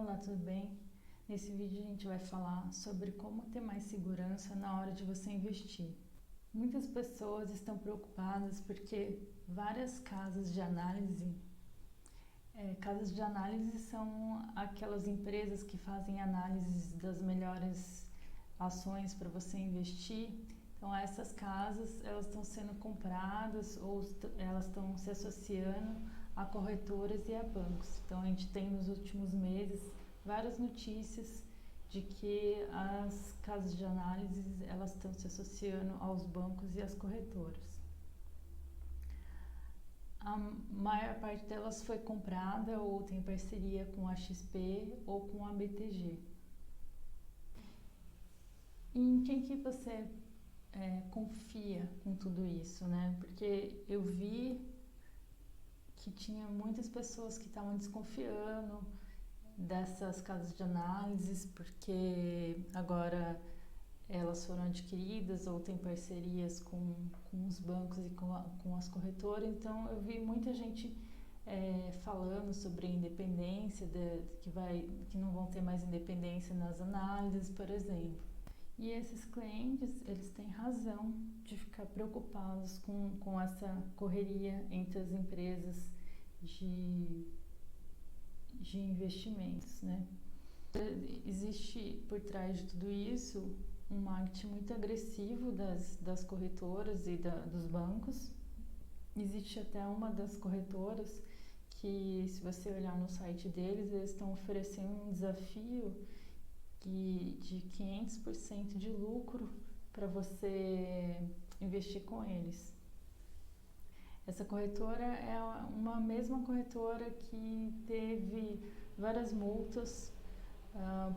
Olá, tudo bem? Nesse vídeo a gente vai falar sobre como ter mais segurança na hora de você investir. Muitas pessoas estão preocupadas porque várias casas de análise são aquelas empresas que fazem análises das melhores ações para você investir. Então essas casas, elas estão sendo compradas ou elas estão se associando a corretoras e a bancos. Então a gente tem nos últimos meses várias notícias de que as casas de análise elas estão se associando aos bancos e às corretoras. A maior parte delas foi comprada ou tem parceria com a XP ou com a BTG. Em quem que você confia com tudo isso, né? Porque eu vi que tinha muitas pessoas que estavam desconfiando dessas casas de análises porque agora elas foram adquiridas ou têm parcerias com os bancos e com as corretoras. Então eu vi muita gente falando sobre independência, que não vão ter mais independência nas análises, por exemplo. E esses clientes, eles têm razão de ficar preocupados com essa correria entre as empresas de investimentos, né? Existe por trás de tudo isso um marketing muito agressivo das corretoras e dos bancos. Existe até uma das corretoras que, se você olhar no site deles, eles estão oferecendo um desafio de 500% de lucro para você investir com eles. Essa corretora é uma mesma corretora que teve várias multas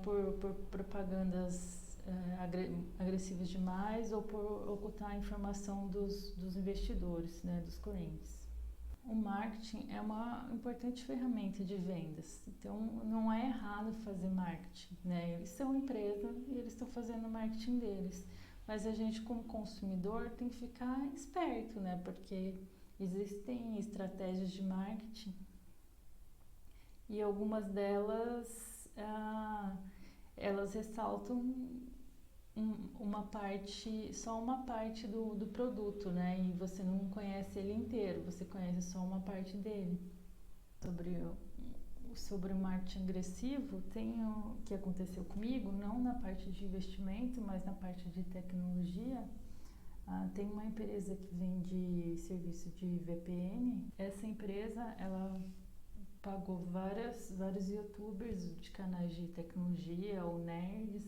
por propagandas agressivas demais ou por ocultar a informação dos investidores, né, dos clientes. O marketing é uma importante ferramenta de vendas, então não é errado fazer marketing, né? Eles são empresa e eles estão fazendo o marketing deles, mas a gente como consumidor tem que ficar esperto, né? Porque existem estratégias de marketing e algumas delas elas ressaltam só uma parte do produto, né? E você não conhece ele inteiro, você conhece só uma parte dele. Sobre o marketing agressivo, tem o que aconteceu comigo, não na parte de investimento, mas na parte de tecnologia. Tem uma empresa que vende serviço de VPN. Essa empresa, ela pagou vários youtubers de canais de tecnologia ou nerds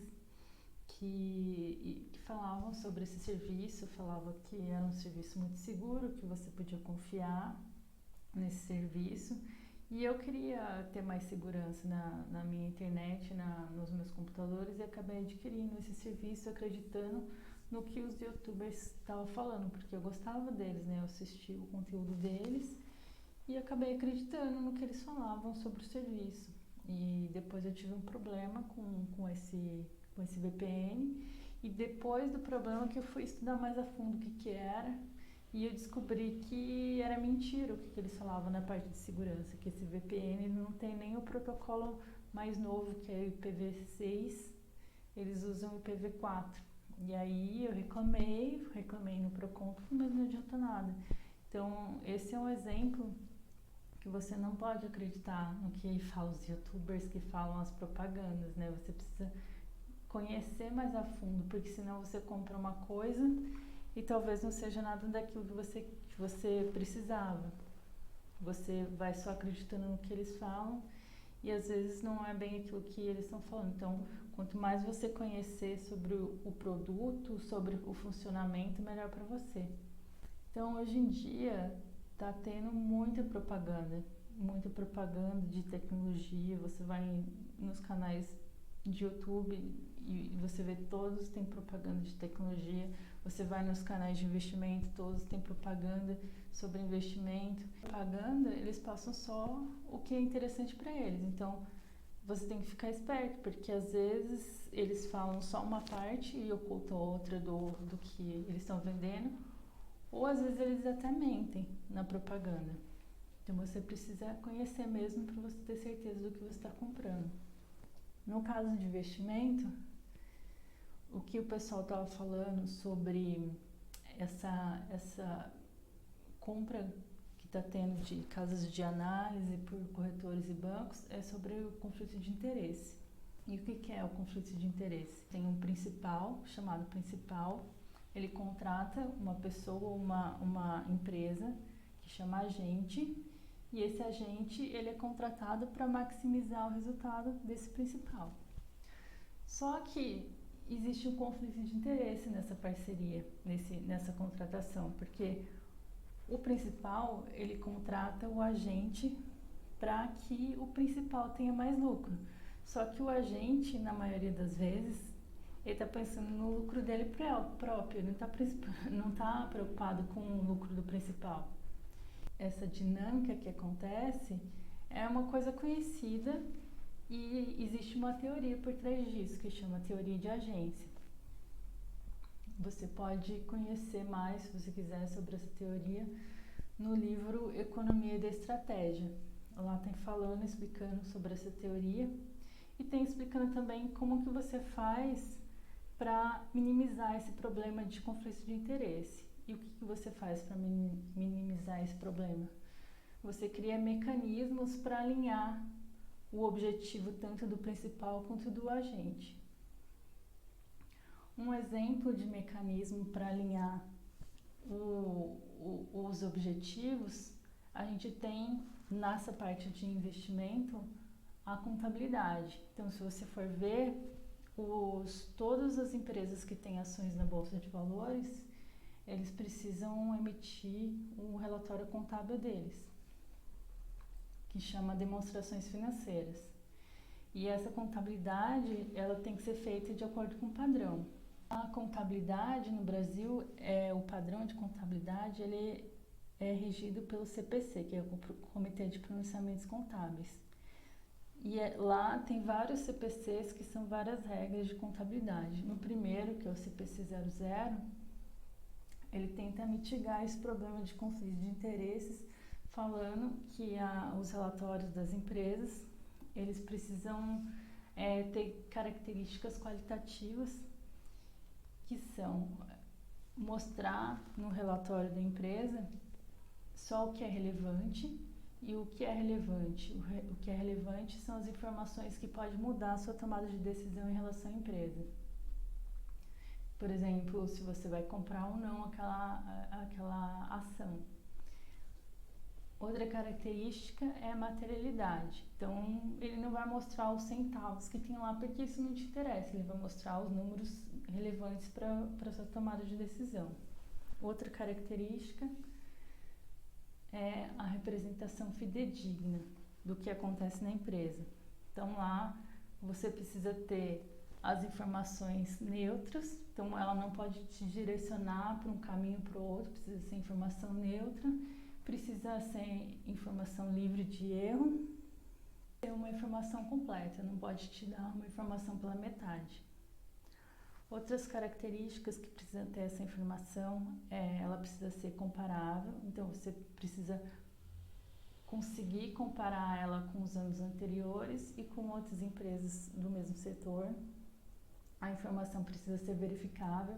que falavam sobre esse serviço, falavam que era um serviço muito seguro, que você podia confiar nesse serviço. E eu queria ter mais segurança na minha internet, nos meus computadores, e acabei adquirindo esse serviço acreditando no que os youtubers estavam falando, porque eu gostava deles, né? Eu assistia o conteúdo deles e acabei acreditando no que eles falavam sobre o serviço. E depois eu tive um problema com esse VPN, e depois do problema que eu fui estudar mais a fundo o que era, e eu descobri que era mentira o que eles falavam na parte de segurança, que esse VPN não tem nem o protocolo mais novo, que é o IPv6, eles usam o IPv4. E aí eu reclamei no Procon, mas não adianta nada. Então esse é um exemplo que você não pode acreditar no que falam os youtubers, que falam as propagandas, né? Você precisa conhecer mais a fundo, porque senão você compra uma coisa e talvez não seja nada daquilo que você precisava. Você vai só acreditando no que eles falam e às vezes não é bem aquilo que eles estão falando. Então, quanto mais você conhecer sobre o produto, sobre o funcionamento, melhor para você. Então, hoje em dia, tá tendo muita propaganda de tecnologia. Você vai nos canais de YouTube e você vê todos têm propaganda de tecnologia. Você vai nos canais de investimento, todos têm propaganda sobre investimento. Propaganda, eles passam só o que é interessante para eles. Então, você tem que ficar esperto, porque às vezes eles falam só uma parte e ocultam outra do que eles estão vendendo, ou às vezes eles até mentem na propaganda. Então você precisa conhecer mesmo para você ter certeza do que você está comprando. No caso de investimento, o que o pessoal estava falando sobre essa compra que está tendo de casas de análise por corretores e bancos é sobre o conflito de interesse. E o que é o conflito de interesse? Tem um principal, chamado principal, ele contrata uma pessoa, uma empresa, que chama agente, e esse agente ele é contratado para maximizar o resultado desse principal. Só que existe um conflito de interesse nessa parceria, nessa contratação, porque o principal ele contrata o agente para que o principal tenha mais lucro. Só que o agente, na maioria das vezes, ele está pensando no lucro dele próprio, ele não tá preocupado com o lucro do principal. Essa dinâmica que acontece é uma coisa conhecida e existe uma teoria por trás disso, que chama teoria de agência. Você pode conhecer mais, se você quiser, sobre essa teoria no livro Economia da Estratégia. Lá tem falando, explicando sobre essa teoria e tem explicando também como que você faz para minimizar esse problema de conflito de interesse. E o que você faz para minimizar esse problema? Você cria mecanismos para alinhar o objetivo tanto do principal quanto do agente. Um exemplo de mecanismo para alinhar os objetivos, a gente tem nessa parte de investimento a contabilidade. Então, se você for ver, todas as empresas que têm ações na Bolsa de Valores, eles precisam emitir um relatório contábil deles, que chama demonstrações financeiras. E essa contabilidade, ela tem que ser feita de acordo com o padrão. A contabilidade no Brasil, o padrão de contabilidade, ele é regido pelo CPC, que é o Comitê de Pronunciamentos Contábeis. E lá tem vários CPCs que são várias regras de contabilidade. No primeiro, que é o CPC 00, ele tenta mitigar esse problema de conflito de interesses, falando que os relatórios das empresas, eles precisam ter características qualitativas, que são mostrar no relatório da empresa só o que é relevante. E o que é relevante? O que é relevante são as informações que podem mudar a sua tomada de decisão em relação à empresa. Por exemplo, se você vai comprar ou não aquela ação. Outra característica é a materialidade. Então, ele não vai mostrar os centavos que tem lá, porque isso não te interessa. Ele vai mostrar os números relevantes para a sua tomada de decisão. Outra característica é a representação fidedigna do que acontece na empresa. Então, lá você precisa ter as informações neutras, então ela não pode te direcionar para um caminho ou para o outro, precisa ser informação neutra, precisa ser informação livre de erro, ter uma informação completa, não pode te dar uma informação pela metade. Outras características que precisa ter essa informação, ela precisa ser comparável, então você precisa conseguir comparar ela com os anos anteriores e com outras empresas do mesmo setor. A informação precisa ser verificável,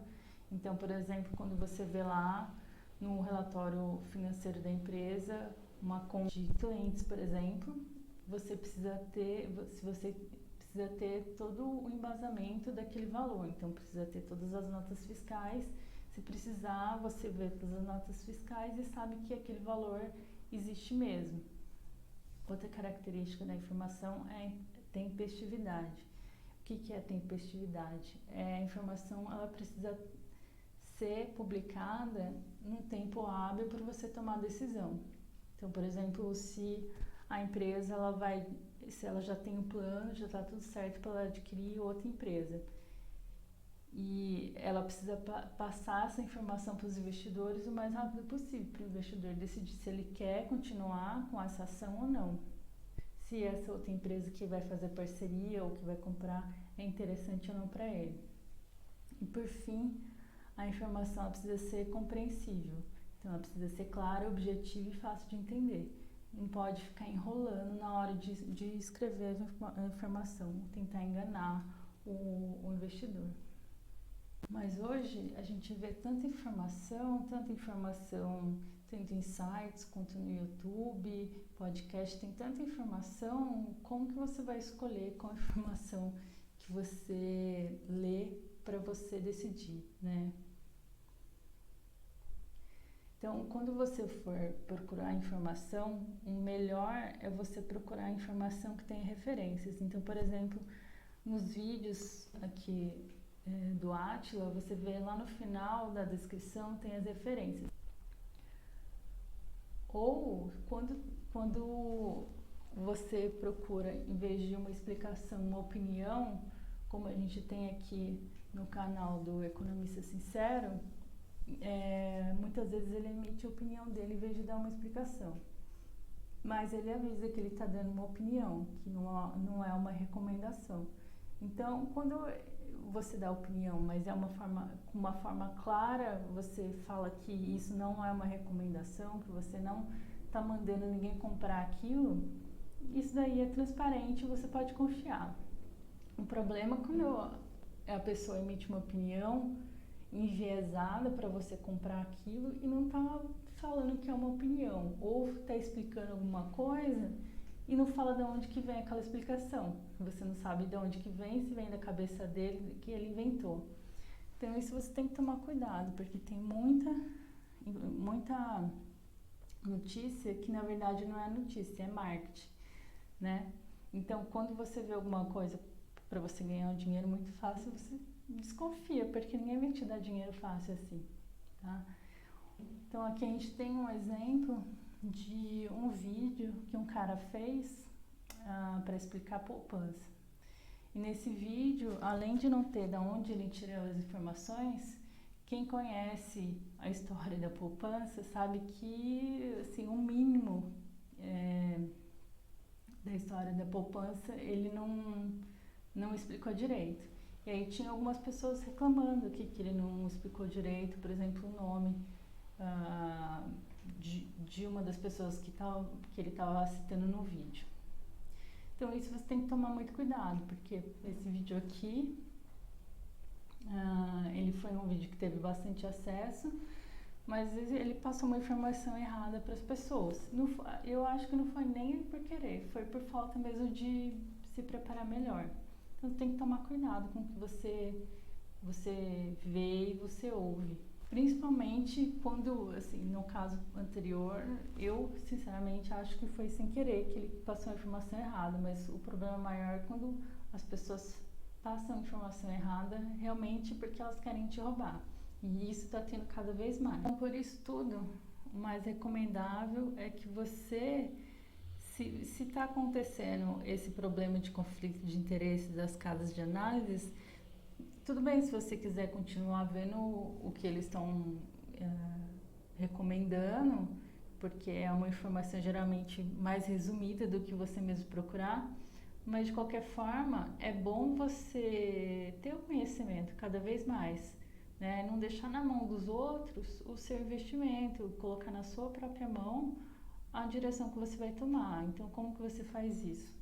então, por exemplo, quando você vê lá no relatório financeiro da empresa uma conta de clientes, por exemplo, você precisa ter todo o embasamento daquele valor. Então, precisa ter todas as notas fiscais. Se precisar, você vê todas as notas fiscais e sabe que aquele valor existe mesmo. Outra característica da informação é tempestividade. O que é tempestividade? A informação ela precisa ser publicada num tempo hábil para você tomar decisão. Então, por exemplo, se a empresa se ela já tem um plano, já está tudo certo para ela adquirir outra empresa. E ela precisa passar essa informação para os investidores o mais rápido possível, para o investidor decidir se ele quer continuar com essa ação ou não. Se essa outra empresa que vai fazer parceria ou que vai comprar é interessante ou não para ele. E por fim, a informação precisa ser compreensível. Então, ela precisa ser clara, objetiva e fácil de entender. não pode ficar enrolando na hora de escrever a informação, tentar enganar o investidor. Mas hoje a gente vê tanta informação, tanto em sites quanto no YouTube, podcast, tem tanta informação, como que você vai escolher qual informação que você lê para você decidir, né? Então, quando você for procurar informação, o melhor é você procurar informação que tenha referências. Então, por exemplo, nos vídeos aqui do Átila, você vê lá no final da descrição tem as referências. Ou quando você procura, em vez de uma explicação, uma opinião, como a gente tem aqui no canal do Economista Sincero, muitas vezes ele emite a opinião dele em vez de dar uma explicação. Mas ele avisa que ele está dando uma opinião, que não é uma recomendação. Então, quando você dá opinião, mas é com uma forma clara, você fala que isso não é uma recomendação, que você não está mandando ninguém comprar aquilo, isso daí é transparente e você pode confiar. O problema é quando a pessoa emite uma opinião enviesada para você comprar aquilo e não está falando que é uma opinião, ou está explicando alguma coisa e não fala de onde que vem aquela explicação. Você não sabe de onde que vem, se vem da cabeça dele, que ele inventou. Então isso você tem que tomar cuidado, porque tem muita notícia que na verdade não é notícia, é marketing, né? Então quando você vê alguma coisa para você ganhar um dinheiro muito fácil, você desconfia, porque ninguém vai te dar dinheiro fácil assim, tá? Então aqui a gente tem um exemplo de um vídeo que um cara fez para explicar a poupança. E nesse vídeo, além de não ter de onde ele tirou as informações, quem conhece a história da poupança sabe que assim, o mínimo da história da poupança ele não explicou direito. E aí tinha algumas pessoas reclamando que ele não explicou direito, por exemplo, o nome de uma das pessoas que ele estava citando no vídeo. Então isso você tem que tomar muito cuidado, porque esse vídeo aqui, ele foi um vídeo que teve bastante acesso, mas ele passou uma informação errada para as pessoas. Eu acho que não foi nem por querer, foi por falta mesmo de se preparar melhor. Então tem que tomar cuidado com o que você vê e você ouve. Principalmente quando, assim, no caso anterior, eu sinceramente acho que foi sem querer que ele passou a informação errada, mas o problema maior é quando as pessoas passam a informação errada realmente porque elas querem te roubar. E isso está tendo cada vez mais. Então, por isso tudo, o mais recomendável é que você, se está acontecendo esse problema de conflito de interesses das casas de análise, tudo bem se você quiser continuar vendo o que eles estão recomendando, porque é uma informação geralmente mais resumida do que você mesmo procurar, mas de qualquer forma é bom você ter o conhecimento cada vez mais, né? Não deixar na mão dos outros o seu investimento, colocar na sua própria mão a direção que você vai tomar. Então, como que você faz isso?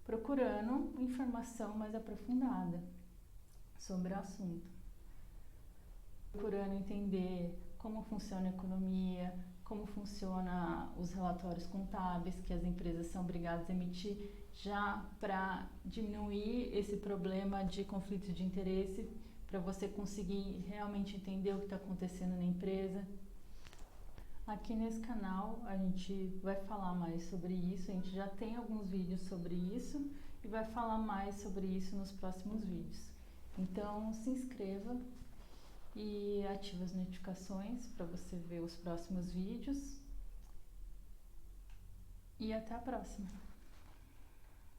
Procurando informação mais aprofundada sobre o assunto. Procurando entender como funciona a economia, como funcionam os relatórios contábeis que as empresas são obrigadas a emitir, já para diminuir esse problema de conflito de interesse, para você conseguir realmente entender o que está acontecendo na empresa. Aqui nesse canal a gente vai falar mais sobre isso, a gente já tem alguns vídeos sobre isso e vai falar mais sobre isso nos próximos vídeos. Então se inscreva e ative as notificações para você ver os próximos vídeos e até a próxima!